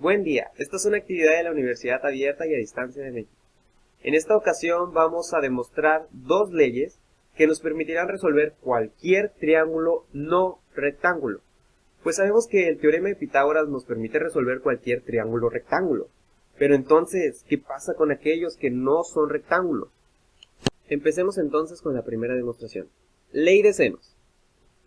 Buen día, esta es una actividad de la Universidad Abierta y a Distancia de México. En esta ocasión vamos a demostrar dos leyes que nos permitirán resolver cualquier triángulo no rectángulo. Pues sabemos que el teorema de Pitágoras nos permite resolver cualquier triángulo rectángulo. Pero entonces, ¿qué pasa con aquellos que no son rectángulos? Empecemos entonces con la primera demostración. Ley de senos.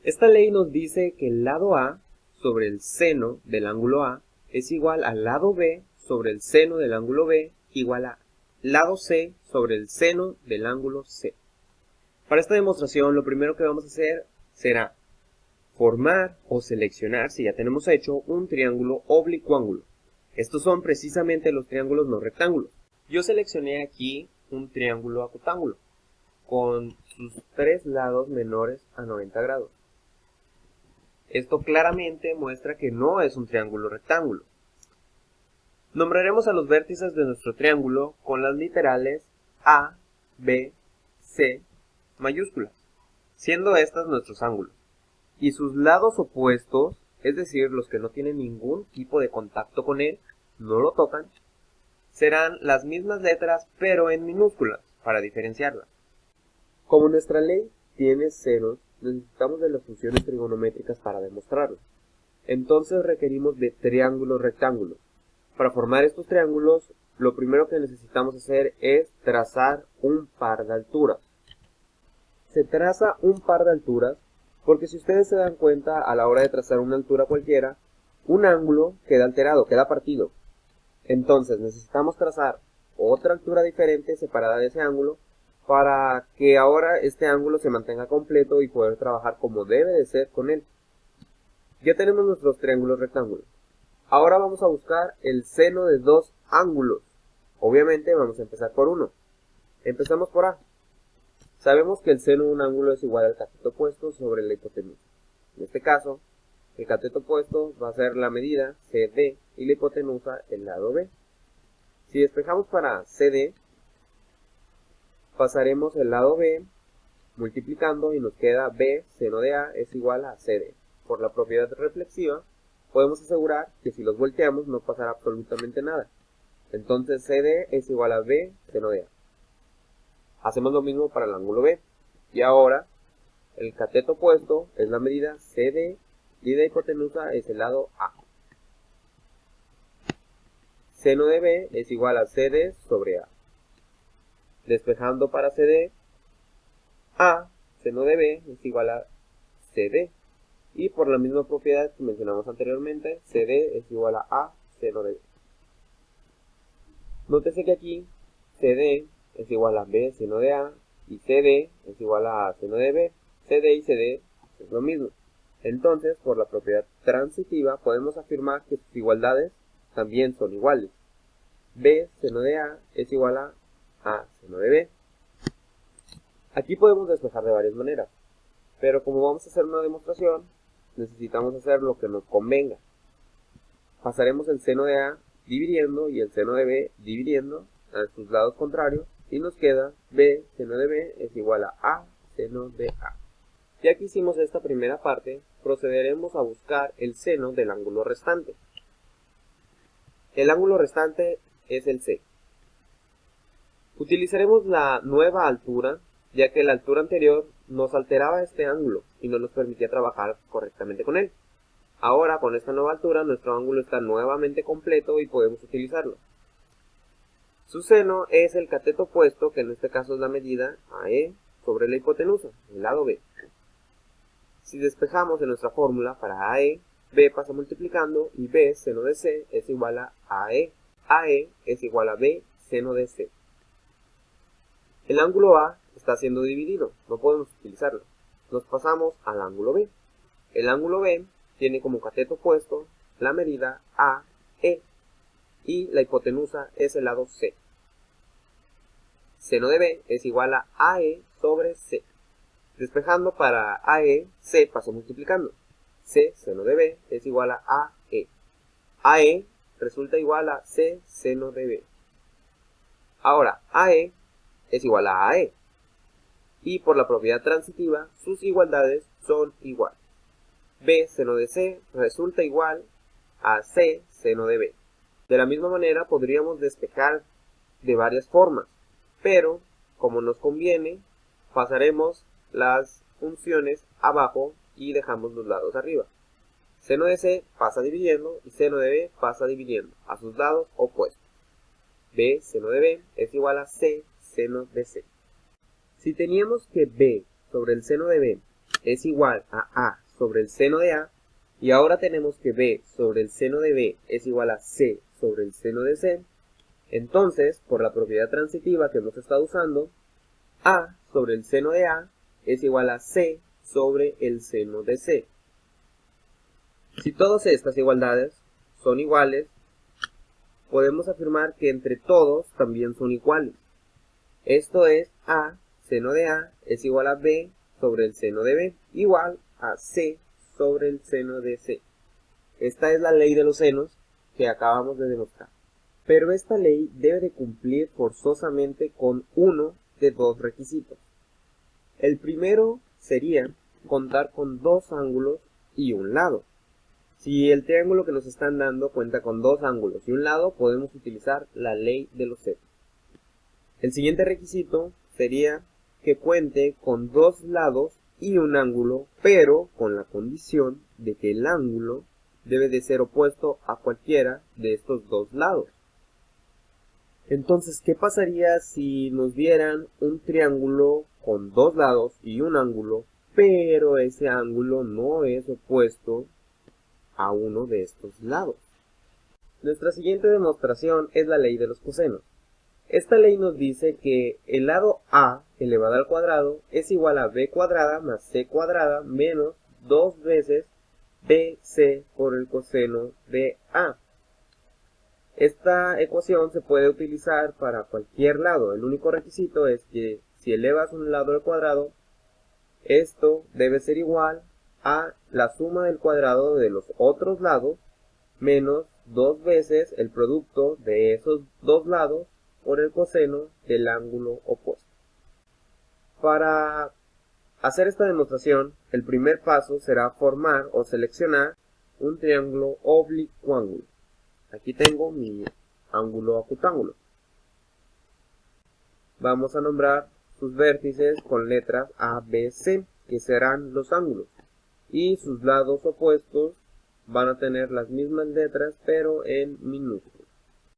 Esta ley nos dice que el lado A sobre el seno del ángulo A es igual al lado B sobre el seno del ángulo B igual a lado C sobre el seno del ángulo C. Para esta demostración lo primero que vamos a hacer será formar o seleccionar, si ya tenemos hecho, un triángulo oblicuángulo. Estos son precisamente los triángulos no rectángulos. Yo seleccioné aquí un triángulo acutángulo con sus tres lados menores a 90 grados. Esto claramente muestra que no es un triángulo rectángulo. Nombraremos a los vértices de nuestro triángulo con las literales A, B, C mayúsculas, siendo estas nuestros ángulos. Y sus lados opuestos, es decir, los que no tienen ningún tipo de contacto con él, no lo tocan, serán las mismas letras pero en minúsculas, para diferenciarlas. Como nuestra ley tiene ceros, necesitamos de las funciones trigonométricas para demostrarlo. Entonces requerimos de triángulos rectángulos. Para formar estos triángulos, lo primero que necesitamos hacer es trazar un par de alturas. Se traza un par de alturas porque si ustedes se dan cuenta a la hora de trazar una altura cualquiera, un ángulo queda alterado, queda partido. Entonces necesitamos trazar otra altura diferente separada de ese ángulo para que ahora este ángulo se mantenga completo y poder trabajar como debe de ser con él. Ya tenemos nuestros triángulos rectángulos. Ahora vamos a buscar el seno de dos ángulos. Obviamente vamos a empezar por uno. Empezamos por A. Sabemos que el seno de un ángulo es igual al cateto opuesto sobre la hipotenusa. En este caso, el cateto opuesto va a ser la medida CD y la hipotenusa el lado B. Si despejamos para CD, pasaremos el lado B multiplicando y nos queda B seno de A es igual a CD. Por la propiedad reflexiva, podemos asegurar que si los volteamos no pasará absolutamente nada. Entonces CD es igual a B seno de A. Hacemos lo mismo para el ángulo B. Y ahora, el cateto opuesto es la medida CD y la hipotenusa es el lado A. Seno de B es igual a CD sobre A. Despejando para CD, A seno de B es igual a CD. Y por la misma propiedad que mencionamos anteriormente, CD es igual a seno de B. Nótese que aquí CD es igual a B seno de A y CD es igual a seno de B. CD y CD es lo mismo. Entonces, por la propiedad transitiva, podemos afirmar que sus igualdades también son iguales. B seno de A es igual a seno de B. Aquí podemos despejar de varias maneras, pero como vamos a hacer una demostración, necesitamos hacer lo que nos convenga. Pasaremos el seno de A dividiendo y el seno de B dividiendo a sus lados contrarios y nos queda B seno de B es igual a seno de A. Ya que hicimos esta primera parte, procederemos a buscar el seno del ángulo restante. El ángulo restante es el C. Utilizaremos la nueva altura, ya que la altura anterior nos alteraba este ángulo y no nos permitía trabajar correctamente con él. Ahora, con esta nueva altura, nuestro ángulo está nuevamente completo y podemos utilizarlo. Su seno es el cateto opuesto, que en este caso es la medida AE sobre la hipotenusa, el lado B. Si despejamos en nuestra fórmula para AE, B pasa multiplicando y B seno de C es igual a AE. AE es igual a B seno de C. El ángulo A está siendo dividido, no podemos utilizarlo. Nos pasamos al ángulo B. El ángulo B tiene como cateto opuesto la medida AE y la hipotenusa es el lado C. Seno de B es igual a AE sobre C. Despejando para AE, C pasó multiplicando. C seno de B es igual a AE. AE resulta igual a C seno de B. Ahora, AE es igual a AE. Y por la propiedad transitiva, sus igualdades son iguales. B seno de C resulta igual a C seno de B. De la misma manera podríamos despejar de varias formas, pero como nos conviene, pasaremos las funciones abajo y dejamos los lados arriba. Seno de C pasa dividiendo y seno de B pasa dividiendo a sus lados opuestos. B seno de B es igual a C seno de C. Si teníamos que B sobre el seno de B es igual a A sobre el seno de A, y ahora tenemos que B sobre el seno de B es igual a C sobre el seno de C, entonces, por la propiedad transitiva que hemos estado usando, A sobre el seno de A es igual a C sobre el seno de C. Si todas estas igualdades son iguales, podemos afirmar que entre todos también son iguales. Esto es, A seno de A es igual a B sobre el seno de B, igual a C sobre el seno de C. Esta es la ley de los senos que acabamos de demostrar. Pero esta ley debe de cumplir forzosamente con uno de dos requisitos. El primero sería contar con dos ángulos y un lado. Si el triángulo que nos están dando cuenta con dos ángulos y un lado, podemos utilizar la ley de los senos. El siguiente requisito sería que cuente con dos lados y un ángulo, pero con la condición de que el ángulo debe de ser opuesto a cualquiera de estos dos lados. Entonces, ¿qué pasaría si nos dieran un triángulo con dos lados y un ángulo, pero ese ángulo no es opuesto a uno de estos lados? Nuestra siguiente demostración es la ley de los cosenos. Esta ley nos dice que el lado A elevado al cuadrado es igual a B cuadrada más C cuadrada menos 2 veces BC por el coseno de A. Esta ecuación se puede utilizar para cualquier lado. El único requisito es que si elevas un lado al cuadrado, esto debe ser igual a la suma del cuadrado de los otros lados menos 2 veces el producto de esos dos lados por el coseno del ángulo opuesto. Para hacer esta demostración, el primer paso será formar o seleccionar un triángulo oblicuángulo. Aquí tengo mi ángulo acutángulo. Vamos a nombrar sus vértices con letras A, B, C, que serán los ángulos. Y sus lados opuestos van a tener las mismas letras, pero en minúsculas.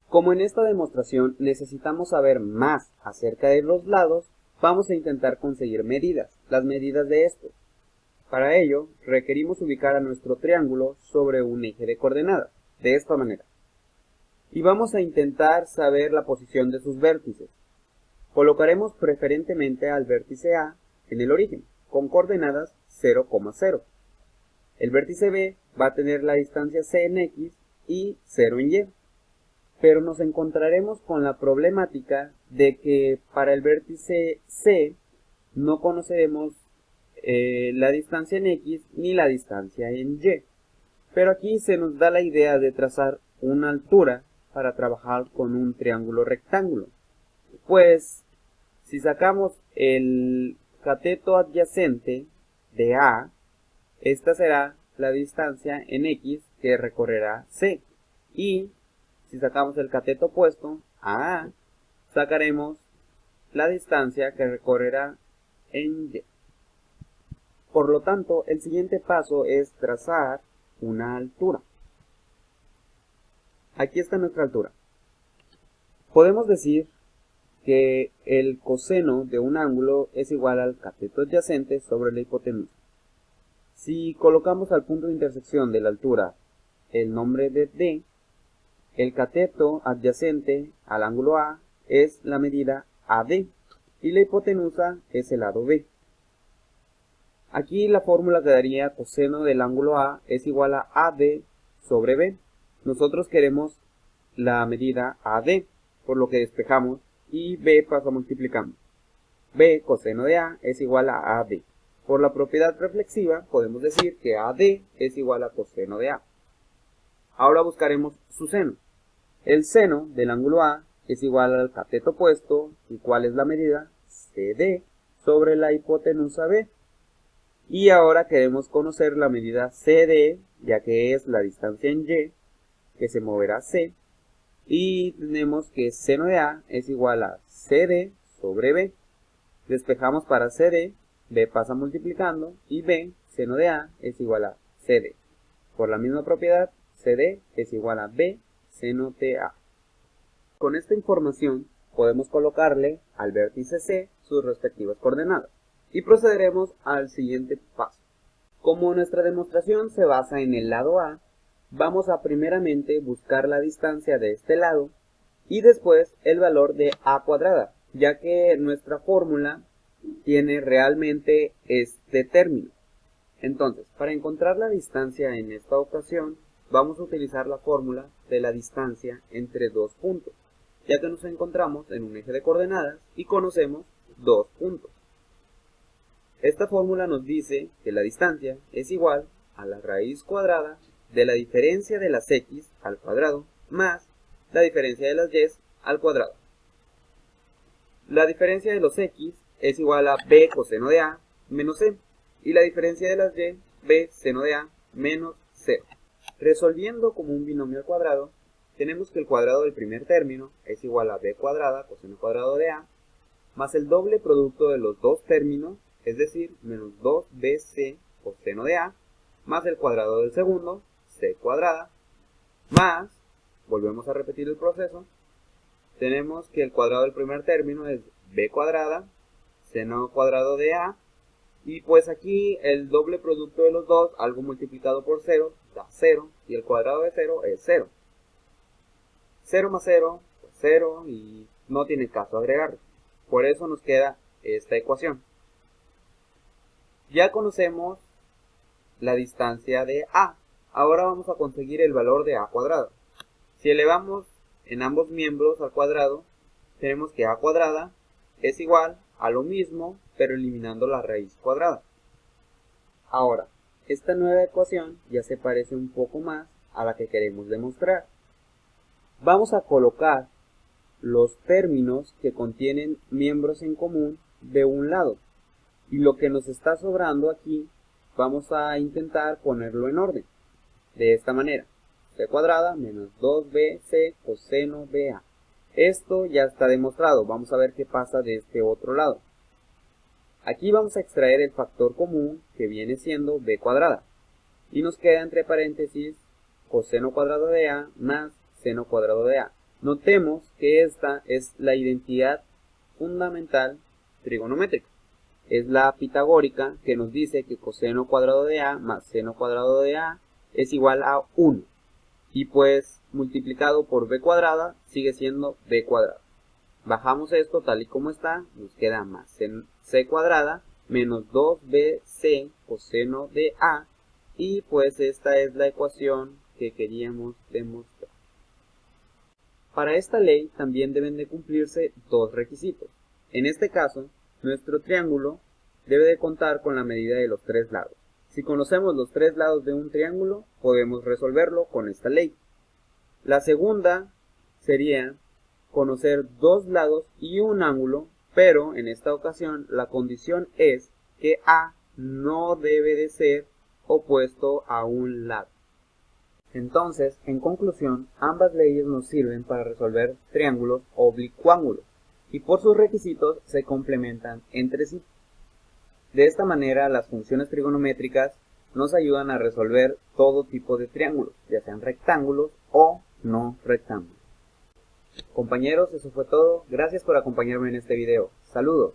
Como en esta demostración necesitamos saber más acerca de los lados, vamos a intentar conseguir medidas, las medidas de estos. Para ello, requerimos ubicar a nuestro triángulo sobre un eje de coordenadas, de esta manera. Y vamos a intentar saber la posición de sus vértices. Colocaremos preferentemente al vértice A en el origen, con coordenadas 0,0. El vértice B va a tener la distancia C en X y 0 en Y. Pero nos encontraremos con la problemática de que para el vértice C no conoceremos la distancia en X ni la distancia en Y. Pero aquí se nos da la idea de trazar una altura para trabajar con un triángulo rectángulo. Pues si sacamos el cateto adyacente de A, esta será la distancia en X que recorrerá C. Y si sacamos el cateto opuesto a A, sacaremos la distancia que recorrerá en Y. Por lo tanto, el siguiente paso es trazar una altura. Aquí está nuestra altura. Podemos decir que el coseno de un ángulo es igual al cateto adyacente sobre la hipotenusa. Si colocamos al punto de intersección de la altura el nombre de D, el cateto adyacente al ángulo A es la medida AD y la hipotenusa es el lado B. Aquí la fórmula quedaría coseno del ángulo A es igual a AD sobre B. Nosotros queremos la medida AD, por lo que despejamos y B pasa multiplicando. B coseno de A es igual a AD. Por la propiedad reflexiva podemos decir que AD es igual a coseno de A. Ahora buscaremos su seno. El seno del ángulo A es igual al cateto opuesto, y ¿cuál es la medida? CD sobre la hipotenusa B. Y ahora queremos conocer la medida CD, ya que es la distancia en Y, que se moverá C, Y tenemos que seno de A es igual a CD sobre B. Despejamos para CD, B pasa multiplicando y B, seno de A, es igual a CD. Por la misma propiedad, CD es igual a B, seno de A. Con esta información podemos colocarle al vértice C sus respectivas coordenadas. Y procederemos al siguiente paso. Como nuestra demostración se basa en el lado A, vamos a primeramente buscar la distancia de este lado y después el valor de A cuadrada, ya que nuestra fórmula tiene realmente este término. Entonces, para encontrar la distancia en esta ocasión, vamos a utilizar la fórmula de la distancia entre dos puntos, ya que nos encontramos en un eje de coordenadas y conocemos dos puntos. Esta fórmula nos dice que la distancia es igual a la raíz cuadrada de la diferencia de las x al cuadrado más la diferencia de las y al cuadrado. La diferencia de los x es igual a b coseno de a menos c y la diferencia de las y, b seno de a menos 0. Resolviendo como un binomio al cuadrado, tenemos que el cuadrado del primer término es igual a b cuadrada coseno cuadrado de a más el doble producto de los dos términos, es decir, menos 2bc coseno de a, más el cuadrado del segundo, c cuadrada, más, volvemos a repetir el proceso, tenemos que el cuadrado del primer término es b cuadrada, seno cuadrado de a, y pues aquí el doble producto de los dos, algo multiplicado por 0, da 0, y el cuadrado de 0 es 0. 0 más 0, pues 0, y no tiene caso agregarlo. Por eso nos queda esta ecuación. Ya conocemos la distancia de A. Ahora vamos a conseguir el valor de A cuadrada. Si elevamos en ambos miembros al cuadrado, tenemos que A cuadrada es igual a lo mismo, pero eliminando la raíz cuadrada. Ahora, esta nueva ecuación ya se parece un poco más a la que queremos demostrar. Vamos a colocar los términos que contienen miembros en común de un lado. Y lo que nos está sobrando aquí, vamos a intentar ponerlo en orden. De esta manera, c cuadrada menos 2bc coseno de a. Esto ya está demostrado. Vamos a ver qué pasa de este otro lado. Aquí vamos a extraer el factor común que viene siendo b cuadrada. Y nos queda entre paréntesis coseno cuadrado de a más seno cuadrado de a. Notemos que esta es la identidad fundamental trigonométrica. Es la pitagórica que nos dice que coseno cuadrado de a más seno cuadrado de a es igual a 1. Y pues multiplicado por b cuadrada sigue siendo b cuadrada. Bajamos esto tal y como está, nos queda más c cuadrada menos 2bc coseno de a. Y pues esta es la ecuación que queríamos demostrar. Para esta ley también deben de cumplirse dos requisitos. En este caso, nuestro triángulo debe de contar con la medida de los tres lados. Si conocemos los tres lados de un triángulo, podemos resolverlo con esta ley. La segunda sería conocer dos lados y un ángulo, pero en esta ocasión la condición es que A no debe de ser opuesto a un lado. Entonces, en conclusión, ambas leyes nos sirven para resolver triángulos oblicuángulos y por sus requisitos se complementan entre sí. De esta manera, las funciones trigonométricas nos ayudan a resolver todo tipo de triángulos, ya sean rectángulos o no rectángulos. Compañeros, eso fue todo. Gracias por acompañarme en este video. Saludos.